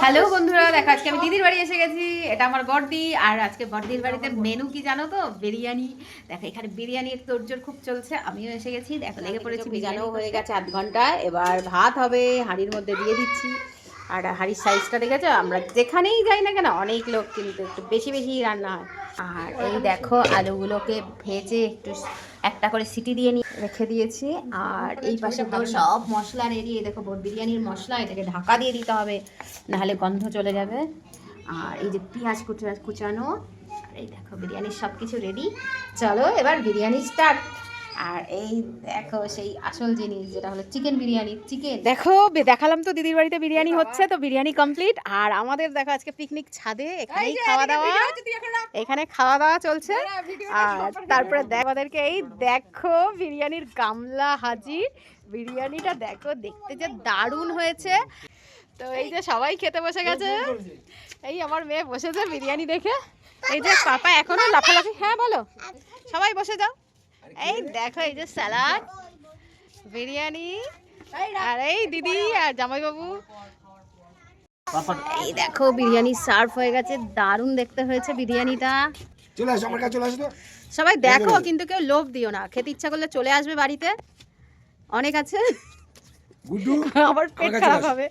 Hello বন্ধুরা, দেখো আজকে আমি দিদির বাড়ি এসে গেছি। এটা আমার বড়দি। আর আজকে বড়দির বাড়িতে মেনু কি জানো তো? বিরিয়ানি। দেখো এখানে বিরিয়ানির তোড়জোড় খুব চলছে। আমিও এসে গেছি, দেখো লেগে পড়েছি। ভিজানো হয়ে গেছে 8 ঘন্টা। এবার ভাত হবে, হাঁড়ির মধ্যে দিয়ে দিচ্ছি। আর হাঁড়ির সাইজটা দেখেছো? আমরা যেখানেই যাই না কেন অনেক লোক, কিন্তু একটু বেশি বেশি রান্না হয়। আর এই দেখো আলুগুলোকে ভেজে একটু একটা করে সিটি দিয়ে নিয়ে রেখে দিয়েছি। আর এই পাশে তো সব মশলা রেডি। দেখো বিরিয়ানির মশলা, এটাকে ঢাকা দিয়ে দিতে হবে, নাহলে গন্ধ চলে যাবে। আর এই যে পেঁয়াজ কুচানো, আর এই দেখো বিরিয়ানির সব কিছু রেডি। চলো এবার বিরিয়ানি স্টার্ট। আর এই দেখো সেই আসল জিনিস, যেটা হলো চিকেন বিরিয়ানি। চিকেন দেখো, দেখালাম তো দিদির বাড়িতে বিরিয়ানি হচ্ছে, তো বিরিয়ানি কমপ্লিট। আর আমাদের দেখো আজকে পিকনিক ছাদে, এখানেই খাওয়া দাওয়া, এখানে খাওয়া দাওয়া চলছে। আর তারপরে আমাদেরকে এই দেখো বিরিয়ানির গামলা হাজির। বিরিয়ানিটা দেখো, দেখতে যে দারুণ হয়েছে। তো এই যে সবাই খেতে বসে গেছে। এই আমার মেয়ে বসেছে বিরিয়ানি দেখে। এই যে পাপা এখনো লাফালাফি। হ্যাঁ বলো, সবাই বসে যাও। এই দেখো এই যে স্যালাড, বিরিয়ানি, আর এই দিদি আর জামাইবাবু। এই দেখো বিরিয়ানি সার্ভ হয়ে গেছে, দারুণ দেখতে হয়েছে বিরিয়ানিটা। চলে আসো আমার কাছে, চলে আসো তো সবাই দেখো, কিন্তু কেউ লোভ দিও না। খেতে ইচ্ছা করলে চলে আসবে বাড়িতে, অনেক আছে। গুড্ডু আবার পেট খারাপ হবে।